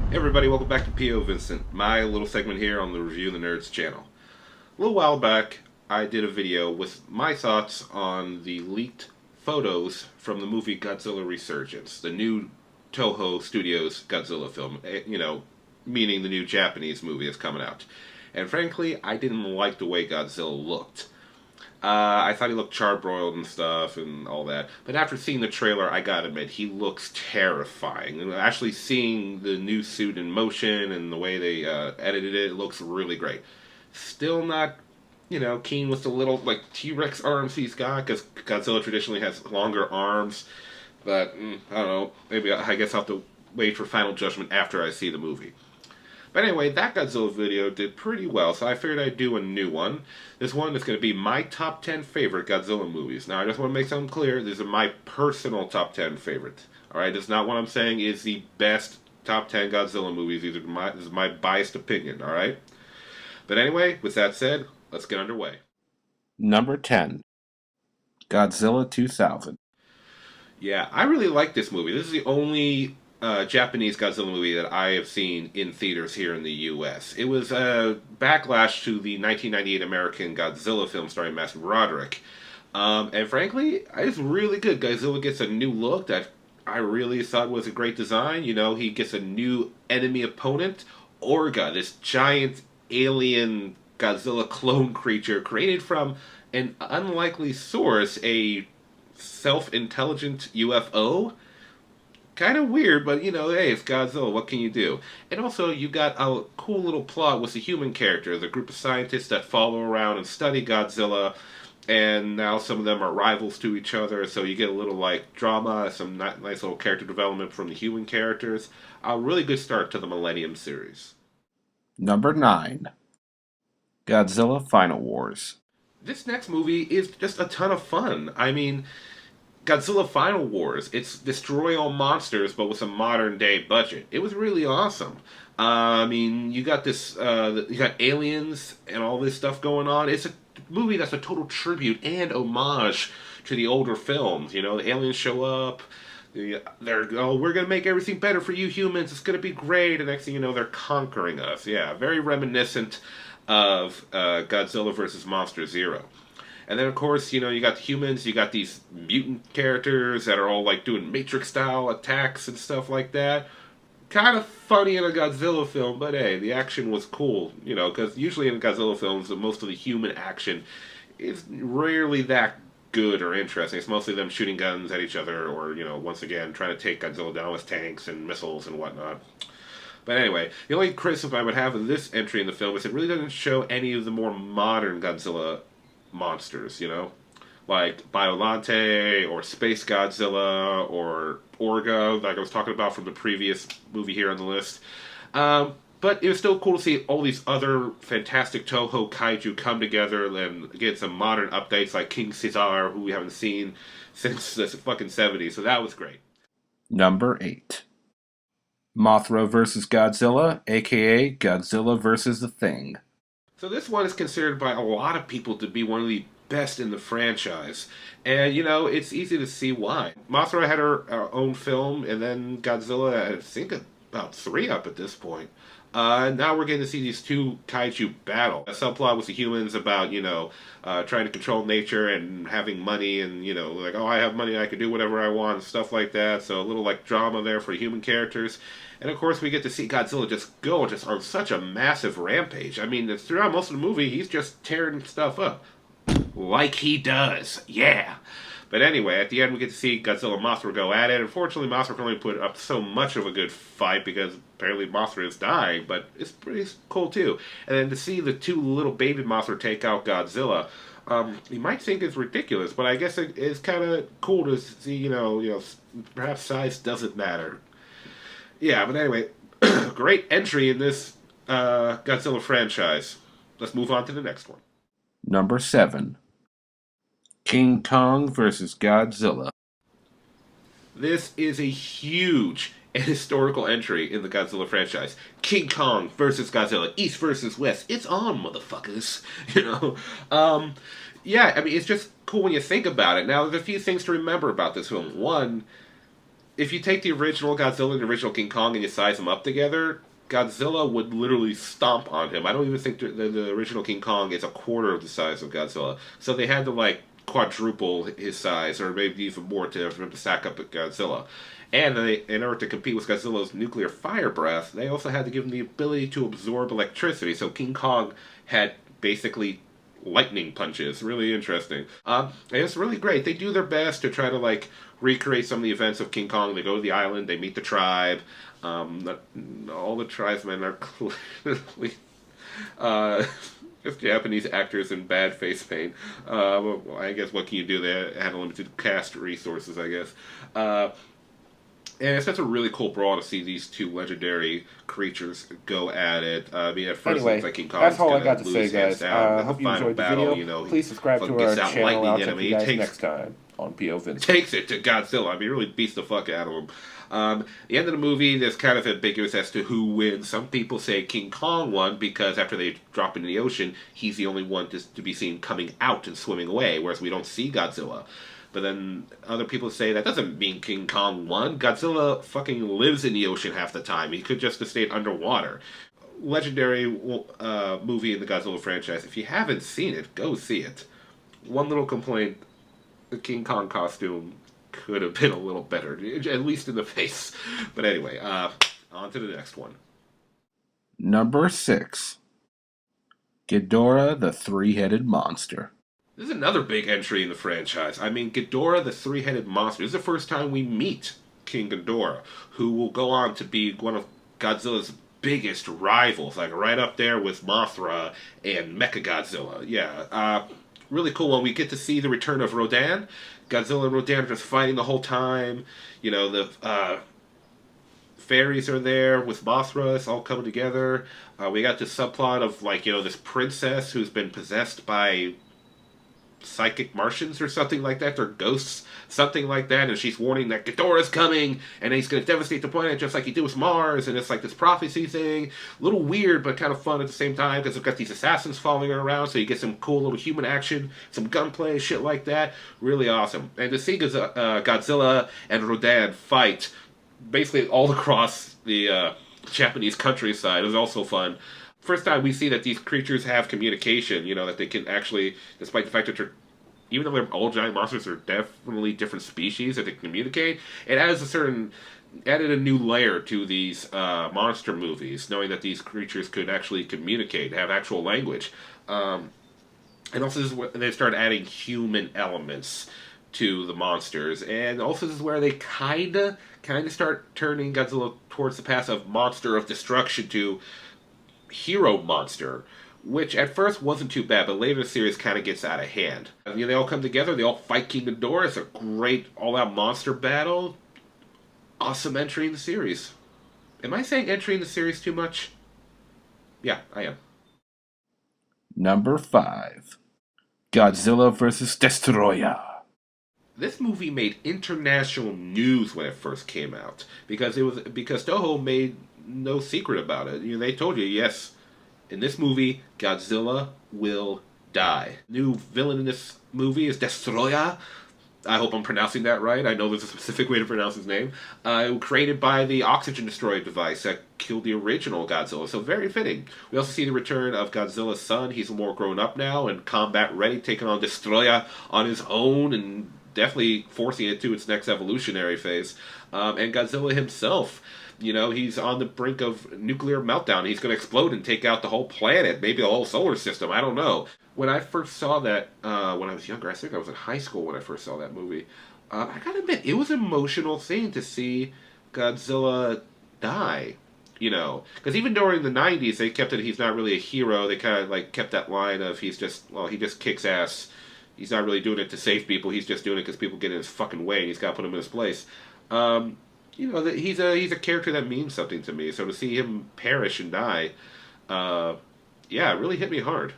Hey everybody, welcome back to POVincent, my little segment here on the Review the Nerds channel. A little while back, I did a video with my thoughts on the leaked photos from the movie Godzilla Resurgence, the new Toho Studios Godzilla film, meaning the new Japanese movie that's coming out. And frankly, I didn't like the way Godzilla looked. I thought he looked charbroiled and stuff and all that. But after seeing the trailer, I gotta admit, he looks terrifying. And actually seeing the new suit in motion and the way they edited it, it looks really great. Still not, keen with the little, T-Rex arms he's got, because Godzilla traditionally has longer arms. But, I don't know. Maybe I guess I'll have to wait for final judgment after I see the movie. But anyway, that Godzilla video did pretty well, so I figured I'd do a new one. This one is going to be my top 10 favorite Godzilla movies. Now, I just want to make something clear. These are my personal top 10 favorites. Alright, that's not what I'm saying is the best top 10 Godzilla movies. This is my biased opinion, alright? But anyway, with that said, let's get underway. Number 10, Godzilla 2000. Yeah, I really like this movie. This is the only Japanese Godzilla movie that I have seen in theaters here in the U.S. It was a backlash to the 1998 American Godzilla film starring Matthew Broderick. And frankly, it's really good. Godzilla gets a new look that I really thought was a great design. He gets a new enemy opponent, Orga, this giant alien Godzilla clone creature created from an unlikely source, a self-intelligent UFO. Kind of weird, but hey, it's Godzilla. What can you do? And also, you got a cool little plot with the human characters, a group of scientists that follow around and study Godzilla, and now some of them are rivals to each other. So you get a little drama, some nice little character development from the human characters. A really good start to the Millennium series. Number 9, Godzilla Final Wars. This next movie is just a ton of fun. I mean, Godzilla Final Wars. It's destroy all monsters, but with a modern day budget. It was really awesome. I mean, you got you got aliens and all this stuff going on. It's a movie that's a total tribute and homage to the older films. The aliens show up. Oh, we're gonna make everything better for you humans. It's gonna be great. And next thing you know, they're conquering us. Yeah, very reminiscent of Godzilla versus Monster Zero. And then, of course, you got the humans, you got these mutant characters that are all, doing Matrix-style attacks and stuff like that. Kind of funny in a Godzilla film, but hey, the action was cool, because usually in Godzilla films, most of the human action is rarely that good or interesting. It's mostly them shooting guns at each other or, once again, trying to take Godzilla down with tanks and missiles and whatnot. But anyway, the only criticism I would have of this entry in the film is it really doesn't show any of the more modern Godzilla monsters, like Biolante or Space Godzilla or Orga, like I was talking about from the previous movie here on the list. But it was still cool to see all these other fantastic Toho kaiju come together and get some modern updates like King Caesar, who we haven't seen since the fucking 70s, so that was great. Number 8, Mothra vs. Godzilla, aka Godzilla vs. the Thing. So this one is considered by a lot of people to be one of the best in the franchise. And, it's easy to see why. Mothra had her own film, and then Godzilla, I think about 3 up at this point. Now we're getting to see these two kaiju battle. A subplot with the humans about, trying to control nature and having money and, oh, I have money, I can do whatever I want, and stuff like that. So a little, drama there for human characters. And of course, we get to see Godzilla just go just on such a massive rampage. I mean, throughout most of the movie, he's just tearing stuff up. Like he does. Yeah. But anyway, at the end, we get to see Godzilla and Mothra go at it. Unfortunately, Mothra can only put up so much of a good fight because apparently Mothra is dying, but it's pretty cool too. And then to see the two little baby Mothra take out Godzilla, you might think it's ridiculous, but I guess it's kind of cool to see, perhaps size doesn't matter. Yeah, but anyway, great entry in this Godzilla franchise. Let's move on to the next one. Number 7, King Kong vs. Godzilla. This is a huge and historical entry in the Godzilla franchise. King Kong versus Godzilla, East versus West. It's on, motherfuckers. Yeah, I mean, it's just cool when you think about it. Now, there's a few things to remember about this film. One, if you take the original Godzilla and the original King Kong and you size them up together, Godzilla would literally stomp on him. I don't even think the original King Kong is a quarter of the size of Godzilla. So they had to like quadruple his size, or maybe even more, for him to stack up with Godzilla. And in order to compete with Godzilla's nuclear fire breath, they also had to give him the ability to absorb electricity. So King Kong had basically lightning punches. Really interesting. And it's really great. They do their best to try to like recreate some of the events of King Kong. They go to the island, they meet the tribe. All the tribesmen are clearly just Japanese actors in bad face paint. Well, I guess what can you do? They had limited cast resources, I guess. And it's just a really cool brawl to see these two legendary creatures go at it. I mean, at first Anyway, it looks like King Kong's that's all I gonna got to lose say, hands guys. down. Hope The you final enjoyed the battle, video. Please subscribe to fucking our gets out channel. I'll lightning check enemy. you He guys takes next time on POVincent. takes it to Godzilla. I mean, really beats the fuck out of him. The end of the movie, there's kind of ambiguous as to who wins. Some people say King Kong won because after they drop into the ocean, he's the only one to be seen coming out and swimming away, whereas we don't see Godzilla. But then other people say that doesn't mean King Kong won. Godzilla fucking lives in the ocean half the time. He could just have stayed underwater. Legendary movie in the Godzilla franchise. If you haven't seen it, go see it. One little complaint: the King Kong costume could have been a little better, at least in the face. But anyway, on to the next one. Number 6. Ghidorah the Three-Headed Monster. This is another big entry in the franchise. I mean, Ghidorah the Three-Headed Monster. This is the first time we meet King Ghidorah, who will go on to be one of Godzilla's biggest rivals, like right up there with Mothra and Mechagodzilla. Yeah, really cool one. We get to see the return of Rodan. Godzilla and Rodan are just fighting the whole time. You know, the fairies are there with Mothra. It's all coming together. We got this subplot of, like, you know, this princess who's been possessed by psychic Martians or something like that, or ghosts, something like that, and she's warning that Ghidorah's coming, and he's going to devastate the planet just like he did with Mars, and it's like this prophecy thing. A little weird, but kind of fun at the same time, because we've got these assassins following her around, so you get some cool little human action, some gunplay, shit like that. Really awesome. And to see Godzilla and Rodan fight basically all across the Japanese countryside is also fun. First time we see that these creatures have communication, you know, that they can actually, despite the fact that they're, even though they're all giant monsters, are definitely different species that they communicate. It added a new layer to these monster movies, knowing that these creatures could actually communicate, have actual language. And also this is where they start adding human elements to the monsters. And also this is where they kind of start turning Godzilla towards the path of monster of destruction to hero monster, which at first wasn't too bad, but later the series kind of gets out of hand. You know, they all come together, they all fight King Ghidorah. It's a great all-out monster battle. Awesome entry in the series. Am I saying entry in the series too much? Yeah, I am. Number 5. Godzilla vs. Destoroyah. This movie made international news when it first came out because Toho made no secret about it. You know, they told you, yes, in this movie, Godzilla will die. New villain in this movie is Destoroyah. I hope I'm pronouncing that right. I know there's a specific way to pronounce his name. Created by the oxygen destroyer device that killed the original Godzilla, so very fitting. We also see the return of Godzilla's son. He's more grown up now and combat ready, taking on Destoroyah on his own and definitely forcing it to its next evolutionary phase. And Godzilla himself, you know, he's on the brink of nuclear meltdown. He's going to explode and take out the whole planet, maybe the whole solar system. I don't know. When I first saw that, when I was younger, I think I was in high school when I first saw that movie. I gotta admit, it was an emotional thing to see Godzilla die. You know, because even during the 90s, they kept it, he's not really a hero. They kind of, like, kept that line of he just kicks ass. He's not really doing it to save people. He's just doing it because people get in his fucking way, and he's got to put him in his place. You know, he's a character that means something to me. So to see him perish and die, yeah, it really hit me hard.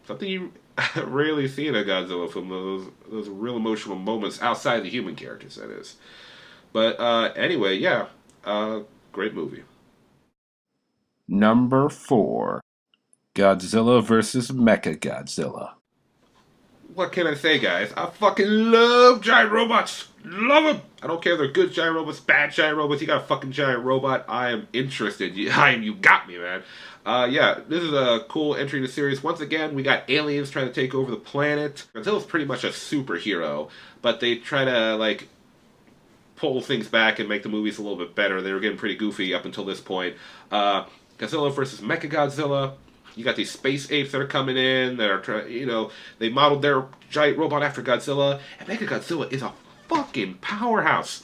Something you rarely see in a Godzilla film. Those real emotional moments outside the human characters, that is. But anyway, yeah, great movie. Number 4. Godzilla vs. Mechagodzilla. What can I say, guys? I fucking love giant robots. Love them. I don't care if they're good giant robots, bad giant robots. You got a fucking giant robot. I am interested. You got me, man. Yeah, this is a cool entry in the series. Once again, we got aliens trying to take over the planet. Godzilla's pretty much a superhero, but they try to, like, pull things back and make the movies a little bit better. They were getting pretty goofy up until this point. Godzilla versus Mechagodzilla. You got these space apes that are coming in that are trying, they modeled their giant robot after Godzilla. And Mechagodzilla is a fucking powerhouse.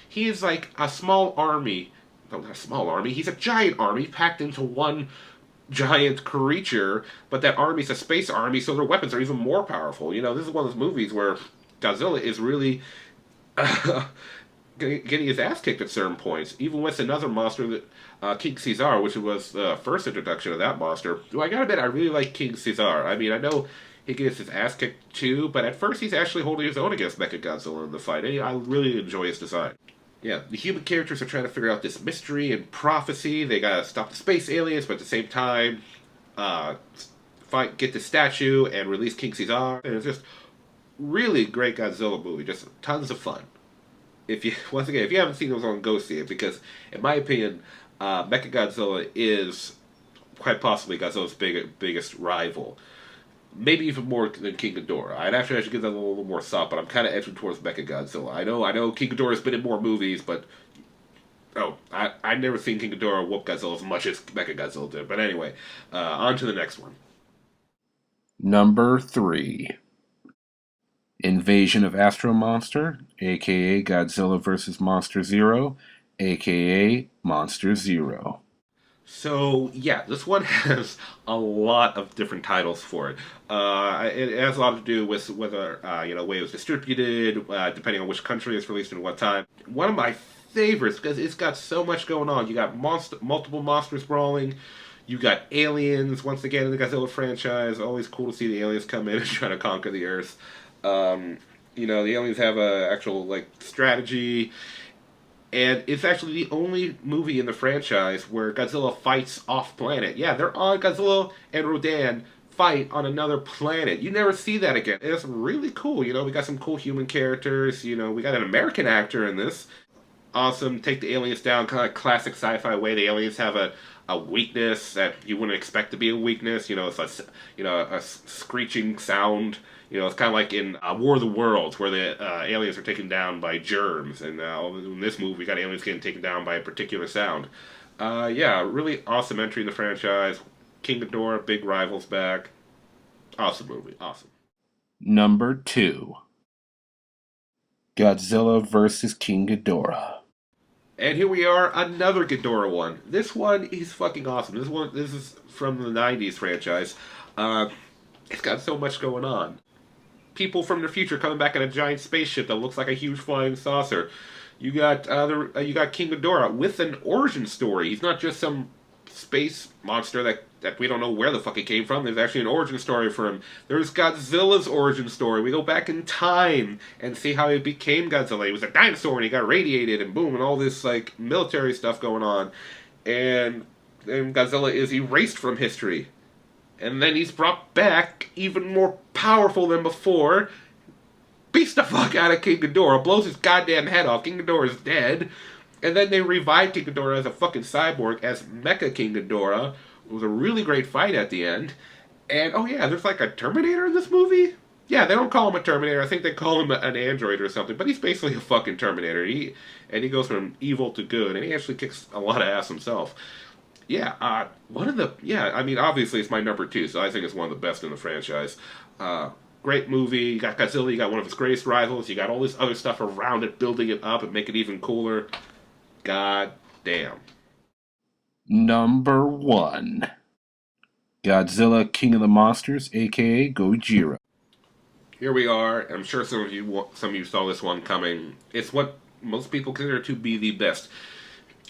He is like a small army. No, not a small army. He's a giant army packed into one giant creature. But that army's a space army, so their weapons are even more powerful. This is one of those movies where Godzilla is really getting his ass kicked at certain points. Even with another monster, that King Caesar, which was the first introduction of that monster. I gotta admit, I really like King Caesar. I mean, I know he gets his ass kicked too, but at first he's actually holding his own against Mechagodzilla in the fight. And I really enjoy his design. Yeah, the human characters are trying to figure out this mystery and prophecy. They gotta stop the space aliens, but at the same time, get the statue and release King Caesar. And it's just really great Godzilla movie. Just tons of fun. If you haven't seen those on, go see it, because in my opinion, Mechagodzilla is quite possibly Godzilla's biggest rival. Maybe even more than King Ghidorah. I should give that a little more thought, but I'm kind of edging towards Mechagodzilla. I know King Ghidorah's been in more movies, but I've never seen King Ghidorah whoop Godzilla as much as Mechagodzilla did. But anyway, on to the next one. Number 3. Invasion of Astro Monster, aka Godzilla vs. Monster Zero, aka Monster Zero. So, yeah, this one has a lot of different titles for it. It has a lot to do with whether, way it was distributed, depending on which country it's released and what time. One of my favorites, because it's got so much going on. You got multiple monsters brawling. You got aliens, once again, in the Godzilla franchise. Always cool to see the aliens come in and try to conquer the Earth. The aliens have a actual, strategy. And it's actually the only movie in the franchise where Godzilla fights off-planet. Yeah, they're on Godzilla and Rodan fight on another planet. You never see that again. It's really cool. We got some cool human characters. We got an American actor in this. Awesome. Take the aliens down, kind of classic sci-fi way. The aliens have a weakness that you wouldn't expect to be a weakness. It's a screeching sound. It's kind of like in War of the Worlds, where the aliens are taken down by germs. And in this movie, we got aliens getting taken down by a particular sound. Really awesome entry in the franchise. King Ghidorah, big rivals back. Awesome movie. Awesome. Number 2. Godzilla vs. King Ghidorah. And here we are, another Ghidorah one. This one is fucking awesome. This is from the 90s franchise. It's got so much going on. People from the future coming back in a giant spaceship that looks like a huge flying saucer. You got King Ghidorah with an origin story. He's not just some space monster that we don't know where the fuck he came from. There's actually an origin story for him. There's Godzilla's origin story. We go back in time and see how he became Godzilla. He was a dinosaur and he got radiated and boom, and all this military stuff going on. And then Godzilla is erased from history. And then he's brought back even more powerful than before. Beats the fuck out of King Ghidorah. Blows his goddamn head off. King Ghidorah is dead. And then they revive King Ghidorah as a fucking cyborg as Mecha King Ghidorah. It was a really great fight at the end. And, oh yeah, there's a Terminator in this movie? Yeah, they don't call him a Terminator. I think they call him an android or something. But he's basically a fucking Terminator. He goes from evil to good. And he actually kicks a lot of ass himself. Yeah, obviously it's my number 2, so I think it's one of the best in the franchise. Great movie. You got Godzilla, you got one of his greatest rivals, you got all this other stuff around it, building it up and make it even cooler. God damn. Number 1. Godzilla King of the Monsters, aka Gojira. Here we are. I'm sure some of you saw this one coming. It's what most people consider to be the best.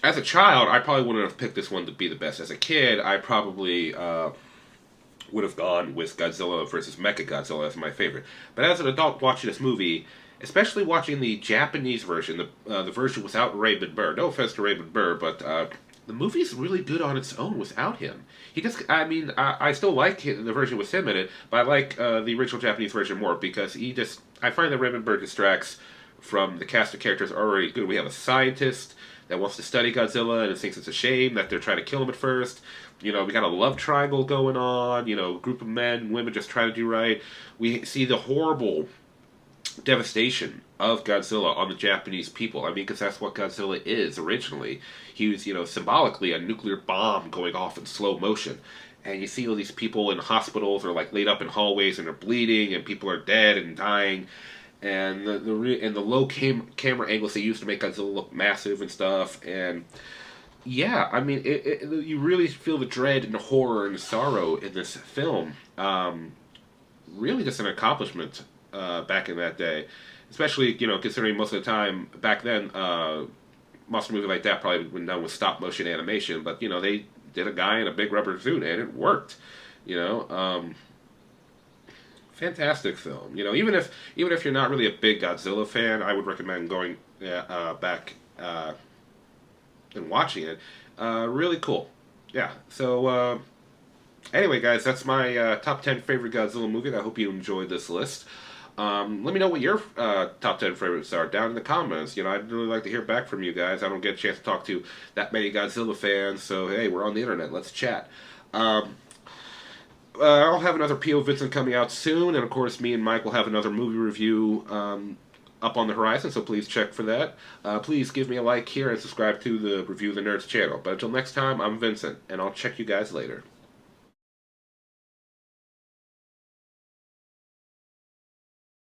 As a child, I probably wouldn't have picked this one to be the best. As a kid, I probably would have gone with Godzilla vs. Mechagodzilla as my favorite. But as an adult watching this movie, especially watching the Japanese version, the version without Raymond Burr. No offense to Raymond Burr, but the movie's really good on its own without him. I still like the version with him in it, but I like the original Japanese version more because I find that Raymond Burr distracts from the cast of characters are already good. We have a scientist that wants to study Godzilla and thinks it's a shame that they're trying to kill him at first. You know, we got a love triangle going on. You know, a group of men, women just trying to do right. We see the horrible devastation of Godzilla on the Japanese people. I mean, because that's what Godzilla is originally. He was, you know, symbolically a nuclear bomb going off in slow motion. And you see all these people in hospitals or like laid up in hallways and they're bleeding and people are dead and dying. And the low camera angles they used to make Godzilla look massive and stuff. And yeah, I mean, you really feel the dread and the horror and the sorrow in this film. Really just an accomplishment back in that day. Especially, you know, considering most of the time back then, monster movie like that probably would have been done with stop motion animation. But, you know, they did a guy in a big rubber suit and it worked. You know, fantastic film. You know, even if you're not really a big Godzilla fan, I would recommend going back and watching it. Really cool. Yeah. So anyway, guys, that's my top 10 favorite Godzilla movie. I hope you enjoyed this list. Let me know what your top 10 favorites are down in the comments. You know, I'd really like to hear back from you guys. I don't get a chance to talk to that many Godzilla fans, so hey, we're on the internet. Let's chat. I'll have another POVincent coming out soon, and of course, me and Mike will have another movie review up on the horizon, so please check for that. Please give me a like here and subscribe to the Review the Nerds channel. But until next time, I'm Vincent, and I'll check you guys later.